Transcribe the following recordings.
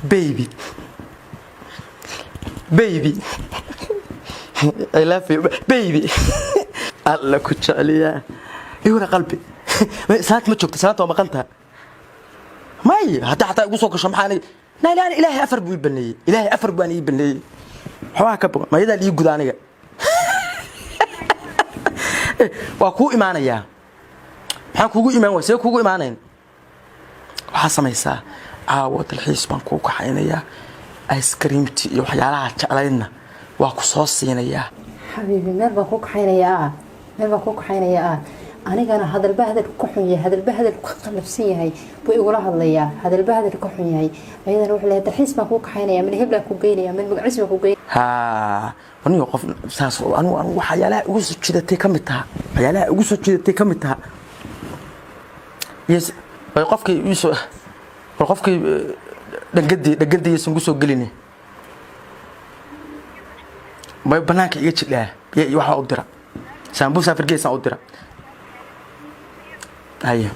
baby I love you baby الله كجعليا يورا قلبي ساعات ما جوجت ساعات ما قنتها ماي حتى ugu soo gasho maxaan لا ilaahay afar buu ibanay ilaahay afar buu ani ibanay waxa ka baqo ma yada ii gud aniga waa ku imaanaya maxaan kugu imaan way see kugu imaaneen waxa samaysaa caawa dalxiis baan ku kaxaynaya ice cream iyo waxyaalaha jeclayna waa ku soo siinaya حبيبي مال باكو كحينيا anigana hadal bahadal ku xun yahay hadal bahadal ku qalabsan yahay buu igula hadlayaa hadal bahadal ku xun yahay ayadana wuxuu leeyahay dalxiis baan ku kaxaynaya min hebla ku geynaya min magaciis baan ku geynaya ha wani qof saas anu waxyaalaha ugu soo jidatay kamid taha waxyaalaha ugu soo jidatay kamid taha yes bay qofkii dhagadiisan ku soo gelini bay banaanka iga jidhaa waxa u dira sambusa fargeesa u dira ايوه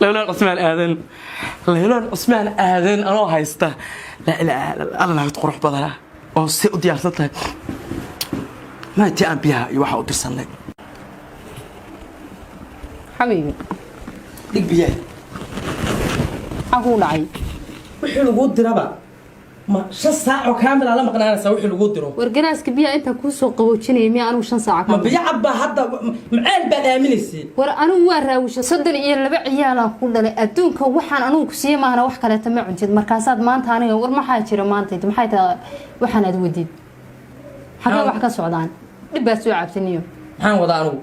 ليلان عثمان آذن أنا هايستا لا الله تقرح بدلا أو سيء ديارتها ما تيان بيها يوحى وترسل لك حبيبي ديك بيها أقول عي وحلو قد ربا ما 5 ساعة كامل على ما قناة سوي حلو قدره ورجناس كبير أنت كوسو قوتشني مي أنا 5 ساعة كامل ما بيعبى حتى معال بدأ منسي أنا ورا وش صدق إيه اللي بعياله كله أدونك وحنا أنا كسيه ما أنا وحكي لتمع عند مركزات ما أنت أنا ورما حاجة ما أنت ما حيت وحنا دودي حكى وحكى سعدان لبس وعبتنيو حان وضعنو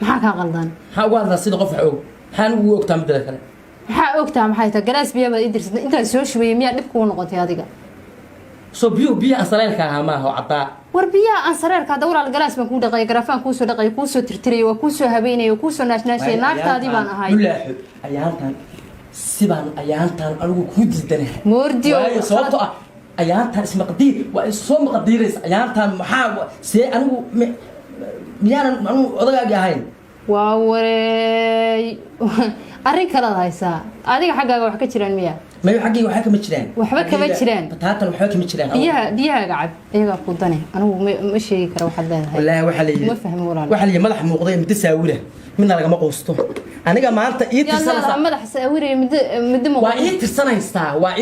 محاك غلطان حاول نصيد قفعو حان وقت عم بدك maxaa ogtaa maxay tahay galaas biyo baad idirsid inta soo shubay miya dib ku noqotay adiga soo biyo ansaleelka ma aha cadda war biyo ansaleelka dawral galaas baan ku dhaqay garafaan ku soo dhaqay ku soo tirtiray waa ku soo habeenay ku soo naashnaashay naagtaadi baan ahay ayaantan anigu ku diidanahay moordiyo sababto ah ayaantan isma qadiir waa soo maqdiirays ayaantan maxaa see anigu miyaanan anigu odagaaga ahayn waa wareey arrin kala haysaa adiga xaggaaga wax ka jiraan miya ma xaggii waxa kama jiraan waxba kama jiraan taatan waxa kama jiraan biyaha gacab iyaga ku dane anigu ma sheegi karo waxa leedahay wallahi waxa leeyahay ma fahmo walaal waxa leeyahay madax muuqday mid saawira midna laga ma qoosto aniga maanta ii tirsanaysa madax saawira mid waa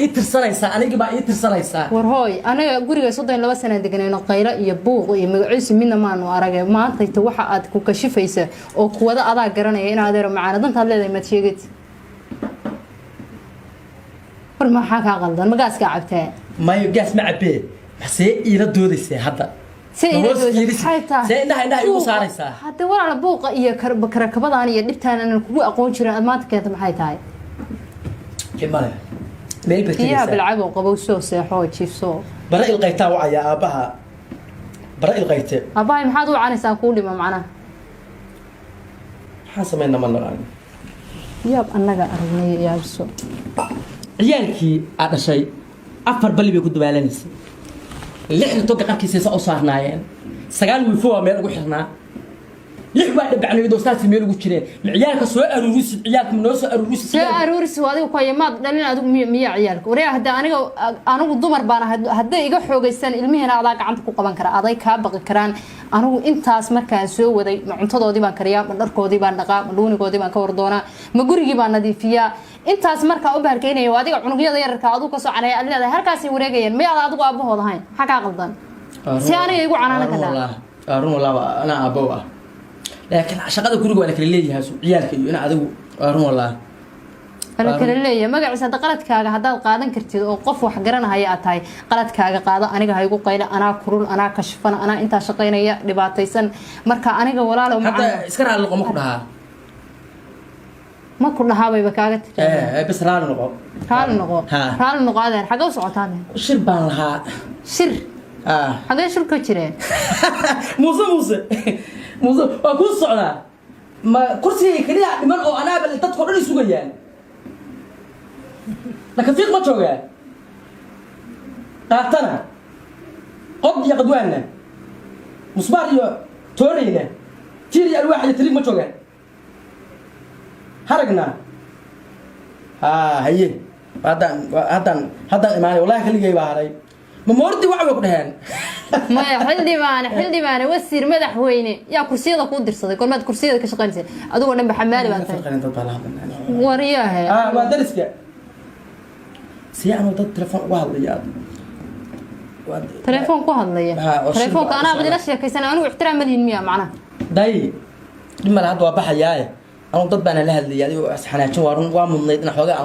ii tirsanaysa aniga baa ii tirsanaysa war hooy aniga guriga 32 sano deganayno qaylo iyo buuq iyo magaciisa midna maanu aragay maanta inta waxa aad ku kashifaysa oo kuwada adaa garanaya in aad eero macaanadantaad leedahay ma sheegid war ma xaqa qaldan ma gaaska cabtaa ma gaas ma cabee maxay ila doodaysaa hadda سيدنا يقول صاريسا حتى ولا بوق إيه كركبضان يدبتان أنا كوي أقول شيء ما تكنت محي تاي كمالها ما يبتدي يا بالعب وقبو سو سيحوي شيف سو برأي القيتا وعيا أبها برأي القيتا أباي محاضو عن ساقولي ما معنا حاسة ما من نراني ياب أنا أرني يا بسو عيالكي هذا شيء أفر بلي بيكون دبالانيس لحن توقع قركيسي سأو صارنايين سقال ويفوها ميل ugu xirnaa lix waa dhibcanayo doostaasi meel ugu jireen ciyaalka soo aruuris ciyaalka ma noo soo aruuris soo aruuris waadiga ku yamaad dhalin adigu miya ciyaalka wareey hadda anigu dumar baan hadday iga xoogaysan ilmihiina adaa gacanta ku qaban kara aday ka baqi karaan anigu intaas markaan soo waday cuntadoodii baan kariyaa dharkoodii baan dhaqaa dhuunigoodii baan ka wardoonaa ma gurigii baan nadiifiyaa intaas markaa u baarkeenayo adiga cunugyada yararka adigu ka soo canay aad leedahay halkaas ay wareegayaan ma aad adigu aabahooda ahayn waxa ka qaldan si aniga igu canaana kada arun walaaba ana aabow ah laakiin shaqada guriga waa kala leeyahay ciyaalka iyo ina adigu arun walaaba ana kala leeyahay magaciisa qaladkaaga hadaad qaadan kartid oo qof wax garanaya aad tahay qaladkaaga qaado aniga ha igu qayla ana kurul ana kashfan ana inta shaqeynaya dhibaataysan marka aniga walaalo ma iska raali noqo ma ku dhahaa ما كنا هاوي بكاغت بس رال نقو هذا حاجه وسعتان شربان لها شر حاجه شر كجيره موسى اكو سعدا ما كرسي كليا دمن او انا بل ددكو دن سوغيان لكن فيق ما جوغا قاتنا قد يقدوانا مصبار يو تورينا تيري الواحد تريق ما جوغا حرقنا هي هذا إيماني والله خليه جاي بحري ما مردي وعبك دهان ما حل ديبانه وسير مدح ويني يا كرسيده ku dirsaday kolmaad kursiyada ka shaqeynaysa adigu dhanba xamaali baan tahay wariyaha ما درسك سيانو dad telefoon uga hadlaya telefoon ku hadlaya telefoonka ana badila sheekaysan anigu ixtiraam madin miya macna day dhimar had waa baxayaa anu dad baan la hadlayay adigu asxanaajin waa mudnayd in xoogaa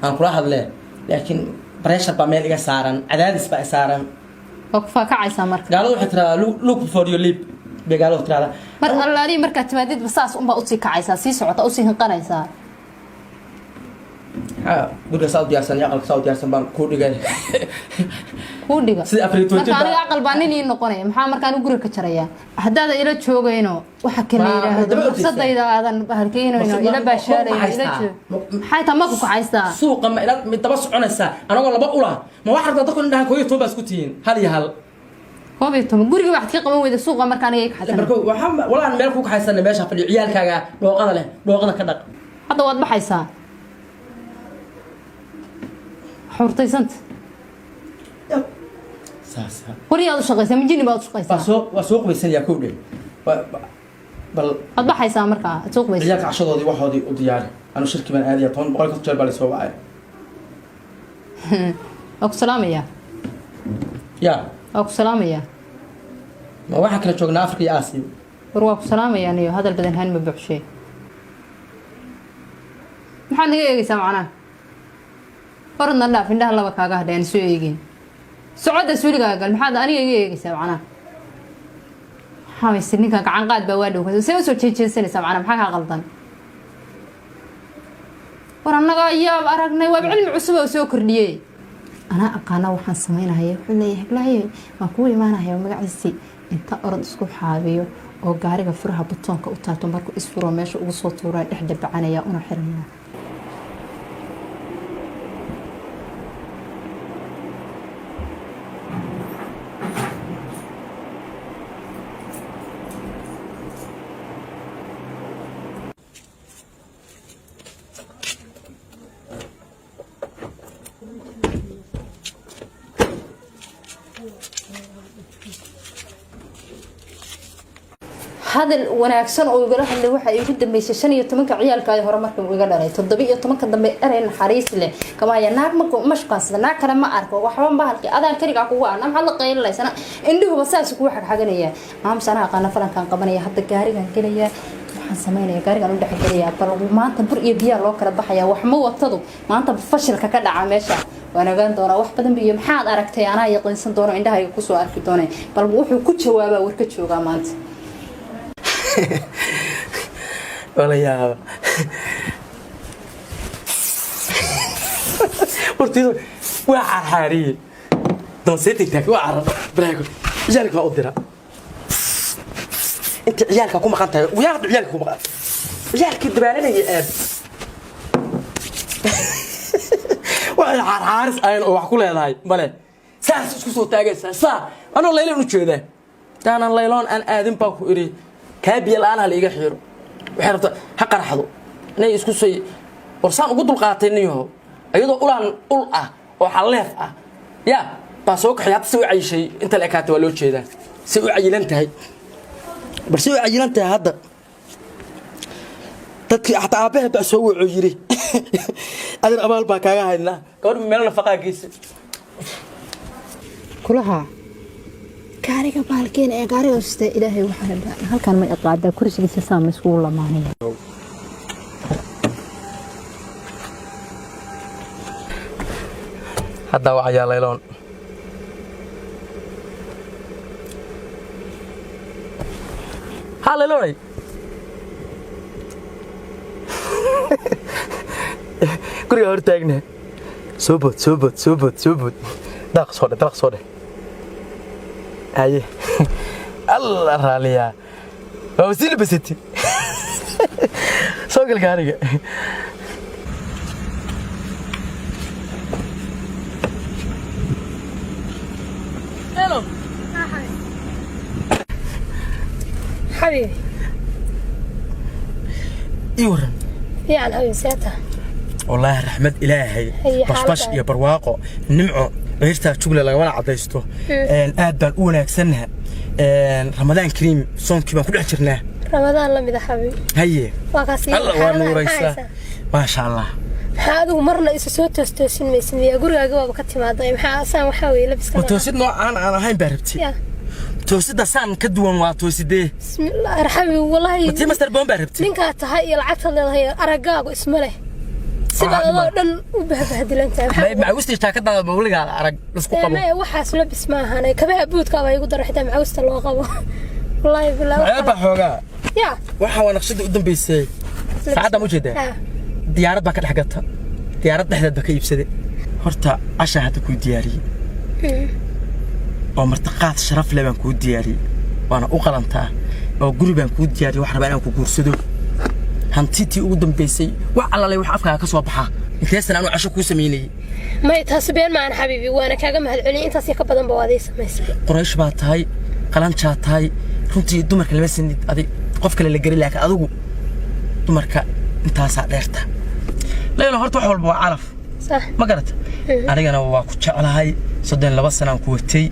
aan kula hadle laakiin pressure ba meel iga saaran cadaadis ba saaran oo ku faakacaysa marka gaaladu waxay tiraa look for your lip beegalo tirada mar allaali marka timaadid basaas umba u sii kacaysa sii socota u sii hinqanaysa guriga Saudi Arabia aqal Saudi Arabia baan ku dhigay si afrito marka aniga aqal baan nin noqonay maxaa markaan u guriga ka jaraya hadaada ila joogayno waxa kale yiraahdo sadayda aadan bahalkeenayno ila baashaaday ila joog maxay tama ku kacaysa suuqa ma ila mid daba soconaysa anaga laba ula ma waxa rabta dadku indhaha kooyo toobas ku tiin hal iyo hal hoobi toma guriga wax ka qaban weyda suuqa markaan ay ka xasan marka waxa walaan meel ku kaxaysan meesha fadhiyo ciyaalkaaga dhooqada leh dhooqada ka dhaq hadda waad baxaysaa حورتيسنت ساسا ورياض شقيسه من جيني باad shaqaysaa واسوق بيسن يا كودي بل adbaxaysaa marka suuq baysan عيالك cashadoodii waxoodii u diyaari anu shirki baan aadiya 10 boqol ka jeer baa soo wacay oo salaamaya oo salaamaya ma waxa kala joognaa Afrika iyo Aasiya war waa ku salaamaya aniyo hadal badan han ma buuxshay maxaa naga eegaysaa macnaa فرنا لا فين ده الله بكاجه ده نسوي يجين سعودة سوري قال محد أنا يجي سبعنا حامي السنين كان عن قاد بوادو سوي شيء سنة سبعنا محاها غلطان ورنا يا أرقنا وبعلم عصبة وسوكر ليه أنا أقانا وحن سمينا هي ولا هي ما كولي ما أنا هي ومقعدتي أنت أرد سكوب حابيو أو قارقة فرها بطون كأوتاتو مركو إسفرو ماشي وصوت ورا إحدى بعنا يا أنا حرمنا هذا وناكسن أو يقول هذا واحد يقول دم يششني يتمنك عيال كاي هرمك ويقول عليه تضبي يتمنك دم أرين حريص له كما يناك مش قاصد ناك كلام ما أعرفه وحوام بهالك هذا كريك أقوى أنا محل قيل لي سنة عنده بساس كوي حاجة نية عام سنة قانا فلان كان قبني حتى كاري كان كليه waxaan sameynaya gaariga uu dhaxgalaya bal maanta bur iyo biyo loo kala baxaya wax ma watado maanta fashilka ka dhaca meesha wanagan doona wax badan biyo maxaad aragtay anaa yaqiinsan doono indhahayga ku soo arki doonay bal wuxuu ku jawaabaa warka jooga maanta ولا يا ورتيدو وعر حاري دونسيتي تاك وعر براكو جالك ما أقدر أنت عيالك كم قنتها وياخذ عيالك كم قنت عيالك الدبالة يا أب وعر عارس أين أو حكوا لي هاي بله ساس شو صوت تاجس سا أنا الليلة نشوده أنا الليلون أنا آدم باكو إري كابي الآن هل يجي حيرو وحرفت حق رحضو إني إسكوسي ورسان وقدر قاتنيه أيضا أولان أولأ وحلف يا باسوك حياة سوي أي شيء أنت الأكاد ولو شيء ده سوي عجلان تهي بس سوي عجلان تهي هذا تدك حتى أبيه بسوي عجري أنا أمال باكاها هنا كون من ملنا فقا كيس كلها gaariga baalkeen ee gaariga hoosta ilaahay waxaan halkan ma iqaada kursigiisa saam isku lamaanay hadda waa ayaa leeloon haleelooy guriga hor taagna soobod daaq soo dhe أيه الله راليا وسيل بستي سوق الكارية هلو حبيبي يورن يعني أبي ساعتها والله رحمة إلهي بش يا برواقو نمعو غيرتها شغله لغوانا عدايستو آد بان أونا كسنها رمضان كريم صوم كيبان كل عشرناه رمضان لم يذا حبيبي هي الله ونور يسا ما شاء الله هذا مرنا إسسوت توستوسين ميسمية قرقة جواب كتير ما ضايم حاسة وحاول لبس كمان وتوسيد نوع أنا هاي باربتي توسيد دسان كدوان وتوسيده بسم الله رحمي والله وتي مستر بون باربتي نينك هاي العطل اللي هي أرجاق اسمه له سبعة الله دن وبهدل أنت مع وستي تاكدنا بقولك على أرج لسقو قبل ما وحاس لبس معها أنا كبه أبود كابا يقدر حتى مع وست الله قبل والله بالله عيب حوجا يا وحنا نقصد قدام بيسي سعادة موجودة ديارات باكل حاجتها ديارات نحن بكيف سدي هرتا عشان هتكون دياري ومرتقات شرف لي بنكون دياري وأنا أقلنتها وقولي بنكون دياري وحنا بنكون كورسدو هنتيتي قدام بيسي وعلى لي وحافك كسوبحة أنت هسه أنا عشان كوسميني ما يتحسبين معنا حبيبي وأنا كأجمع هالعلي أنت سيك بدن بواديس ما يسوي قريش باتهاي قلنشات هاي runtii dumarka lama sinid adig qof kale la gari laakiin adigu dumarka intaas dheerta leeyahay horta wax walba waa calaf صح ma garata anigana waa ku jecelahay 32 sano aan ku watay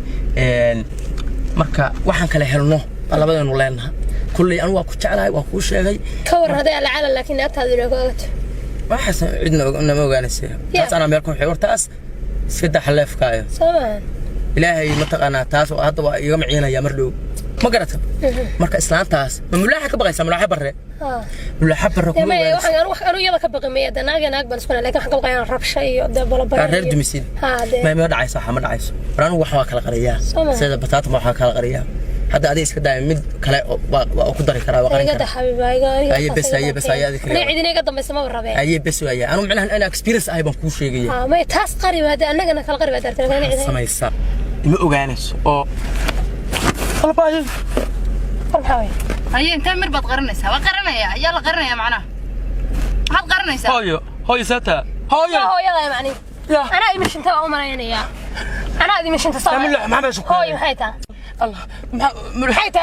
marka waxaan kala helno labadeenu leenahay kulli aan waa ku jecelahay waa ku sheegay ka war haday ala laakiin agtaadu inoo go'ato waxaan cidna ma ogaanaysaa taas ana meel ku xigortaas saddex leefkaayo samaan ilaahay ma taqaanaa taas oo hadda waa iga maciinaya mar dhow ما قرأت مركز إسلام تاس ملاحق بقى يسمى ملاحق برا ملاحق برا كله ما أنا يلا كبقى مية أنا أقبل سكون لكن حق القيان رب شيء ده بلا برا الرد مسيد ما يدعي صح ما يدعي رانو وحوا كلا قرية سيد بطاطا ما وحوا كلا قرية هذا أديس كده مد كلا وأقدر كلا وقرية كده حبيبي أي بس هي ذيك لا عيدني قدام بس ما برا أي بس ويا أنا معناها أنا إكسبيرينس أي بنكون شيء ما يتحس قريب هذا أنا كلا قريب هذا ترى سما يسا ما أوجانس أو والله باي فرحاوي هي انت مر بتقرنيسها وقرنيا يلا قرنيا معناها هاد قرنيسها هاي ساتا هاي يلا يعني انا مش انت امرينيا انا مش انت صار لا ما بشوف هاي حيتا الله حيتا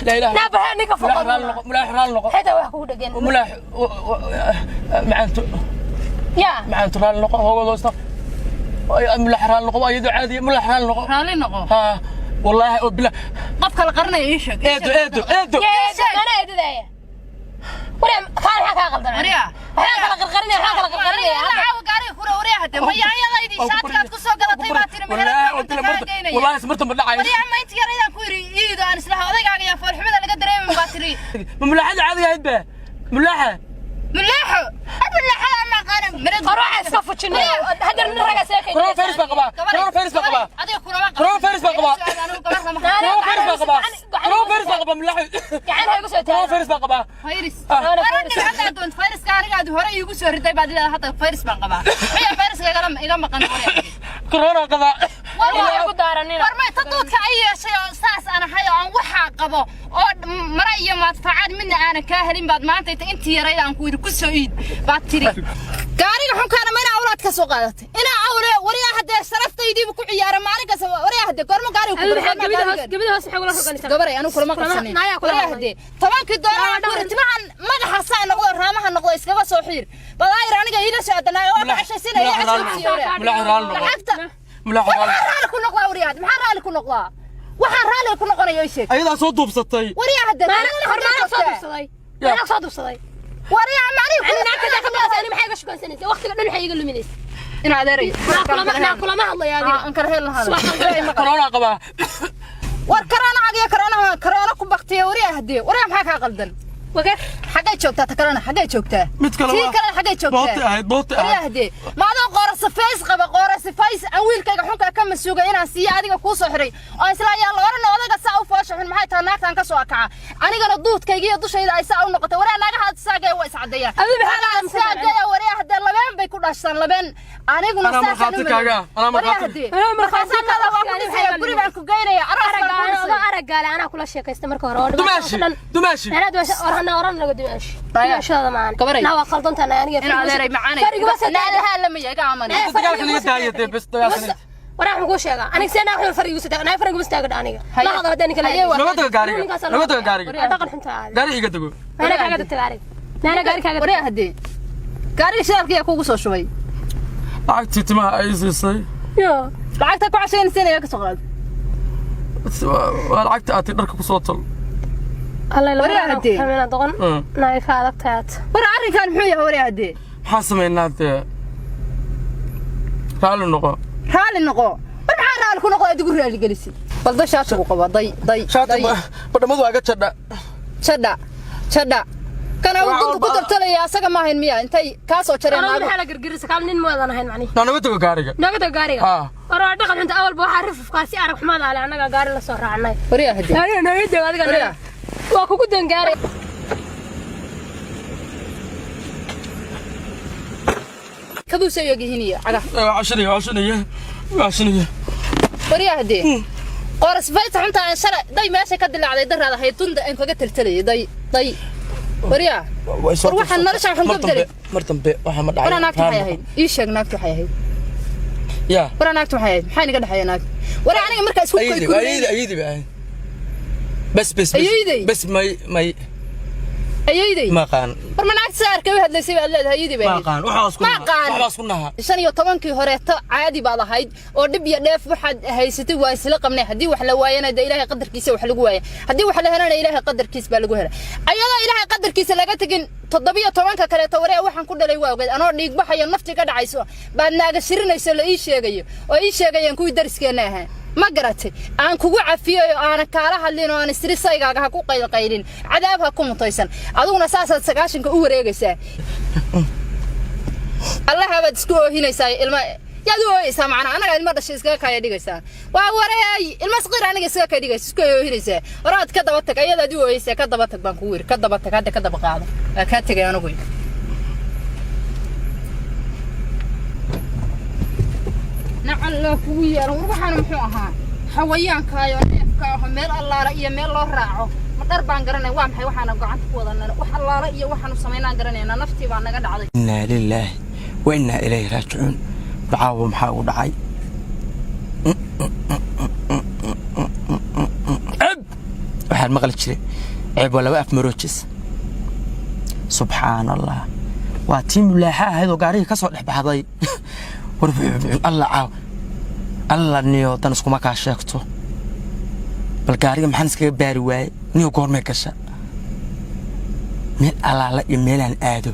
لا اله لا بهنيك فوق ملاح رال حيتا wax ku dhagan ملاح macantu يا macantu raan noqo هو دوست ملاح رال noqo ayadu caadi ملاح رال noqo رالي نقو ها والله بالله قف كلا قرنيا ايش ايدو انا ايدايا وريا كان حكا غلطان وريا كلا قرقرني لا عاو قاري كورا وريا هدا ما يا يدي شاتكاد كسو غلطay baa tiri والله سمرت مدعاي وريا ما انت يريدان ku yiri iido aan isla odaygaga ya farxumada laga dareemay baa tiri ملاحه عادي هيدا ملاحه ملاحه ملاحه ما قارن مرد روح اسكفجني هذا من رجع ساكن كرو فارس بقبا كرو فارس بقبا كرو فارس بقبا كرو فارس بقبا ملاحه يعني هيغو سو كرو فارس بقبا فيروس انا حتى دون فيروس كاريغا هوري igu soo riday baad ilaa hada فيروس baan qabaa miya فيروس iga maqan كورونا qaba والله ugu daaranina warmay taduudka ay yeeshay oo saas ana hayo aan waxa qabo oo maray iyo madfacad midna aan ka helin baad maanta intii yaray aan ku yiri ku soo iid baad tiri gaariga xunkaana ma ina awlaad ka soo qaadatay ina awle wariya hadda sharaftaydii ku ciyaara maalin kasta wariya hadda gormo gaariga ku gabadha hoos maxay kula roganaysaa gabaray anu kulama qabsanin wariya hadda tobankii doolar timahan madaxa saa noqdo raamaha noqdo iskaga soo xiir badaayir aniga ila socdanaa oo baxshaysina iyo ملاحة ku noqdaa wariyaad maxaa raali ku noqdaa waxaan raali ku noqonayo sheeg ayadaa soo duubsatay wariya hadda hormaan soo dubsaday ana soo dubsaday wariya macni ana kada ka baasani maxay ga shukansanaysaa waqtiga dhan waxay iga luminaysaa ina adeeray kulama hadlayaa adiga aan kar hel lahaa corona qaba war corona ku baqtiyo wariya hadda wariya maxaa ka qaldan وكيف حاجة شوكتها تكرنا حاجة شوكتها متكلم حاجة شوكتها بوت هدي ما هذا قارس فايس قبل قارس فايس أول كي حنك كم السوق هنا سيا هذيك كوس حري أصلا يلا ورنا هذا قصة وفاش من معي تناك تنك سواكع أنا قال الضوط كي يجي الضوء شيء يساوي نقطة ورا أنا هذا ساقة ويسعدية أنا ساقة ورا هذا لبن بيكون أحسن لبن أنا قلنا أنا مرخاتك أنا مرخاتك هذا واحد حي قريب عنك جايني أرجع أنا كل شيء كاستمر كهرباء دماشي أنا ورنا قديش ماشي هذا معنا أنا وخلطنت أنا يعني أنا أدري معانا لا لما يجي عماني قال لي دايت بس وراح نقول شيء أنا كسينا إحنا الفريق وستة أنا فريق مستعجل أنا لا هذا بدني كلام نقطة قاري أعتقد حنت هذا قاري يقدقوا أنا كذا تقاري أنا قاري كذا وريا هدي gaariga shidaalka yaa kugu soo shubay lacagtii timaha ay siisay yo lacagta ku cashaynaysa ka soo qaad waa lacagta aad dharka ku soo tal الله لا وريها هدي. أنا دقن نايف هذا تات war arrinkan muxuu yahay wari hadee maxaa sameynaa dee raali noqo raali noqo war maxaa raali ku noqo adigu raali gelisi bal dashaasha ku qaba day badhamadu waa ga jadha kana uu gunta ku dartalaya asaga ma ahayn miya intay ka soo jareen أنا aago بحال قرقرس كان نين ما أنا هين معني naanaga tago gaariga نقدر قاري آه. ورا دقن أنت أول بوحرف في قاسي أعرف حماد على أنا قاري لا صار عني wari hadee أنا نريد هذا قاري وأكو قدن قاري kaduu soo yogihiniya aga waa cashanaya wari hadee qoras bayta xunta aan shalay day meesha ka dilaacday daraada haydunda aan kaga taltalay day wariya war waxaan nolosha waxaan ku daray mar dambe waxa ma dhacay war anaagtu waxay ahayd ii sheeg naagtu waxay ahayd yaa war anaagtu waxay ahayd maxay naga dhaxayeen naag war aniga marka isku ayidi baa bas may ayayday ma qaan war manaagta saarka way hadlaysay baad leedahay ayayday baa ma qaan waxa isku naha 15kii horeeto caadi baad ahayd oo dib iyo dheef waxaad haysatay waa isla qabnay hadii wax la waayana ilaahay qadarkiisa wax lagu waayay hadii wax la helana ilaahay qadarkiisa baa lagu helay ayada ilaahay qadarkiisa laga tagin 17 kale tawree waxaan ku dhalay waa ogeed anoo dhiig baxayo nafti ka dhacayso baad naaga shirinayso la ii sheegayo oo ii sheegayaan kuwii dariskeena ahaa ma garatay aan kugu cafiyo aan kaala hadlin oo aan istirisaygaaga ha ku qaylqaylin cadaab ha ku mutaysan aduguna saasaad 9ka u wareegaysaa Allah habad isku oohinaysaa ilma yaad u ooyaysaa macna anaga ilma dhashay iskaga kaya dhigaysaa waa wareey ilma saqir aniga iskaga kaya dhigaysaa isku oohinaysaa waraad ka daba tag ayadaad u ooyaysaa ka daba tag baan ku weeri ka daba tag hadda ka daba qaado ka tagay anigu نعلّا كويا وروحنا محوها حويان كايو نفكا ميل الله iyo meel loo raaco ma dhar baan garanay waa maxay waxaan gacanta ku wadanaa wax allaala iyo waxaan sameynaa garanayna naftii baa naga dhacday inna lillahi wa inna ilayhi raaji'un bacaawo maxaa u dhacay waxaan maqal jiray ceeb wala af maroojis subhanallah waa tiim laaxa ahayd oo gaariga ka soo dhaxbaxday الله نيو تنسكو ما كاشيكتو بالغاريga maxaan iskaga baari waayay niyo goormay gasha meel alaala iyo meelaan aado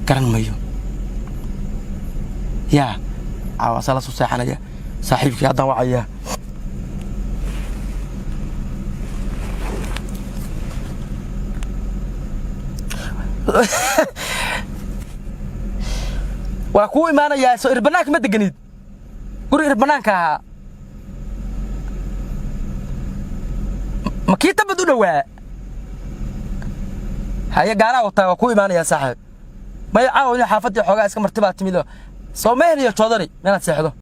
garan mayo yaa awasala soo saxanaya saaxiibkii hadan wacaya waa ku imaanaya soo irbanaanka ma deganid guri irbanaanka ma kii tabad u dhawaa haya gaara wata waa ku imaanaya saaxiib ma caawiyo xaafadii xogaa iska martibaa timido soo meehliyo joodari meelaad seexdo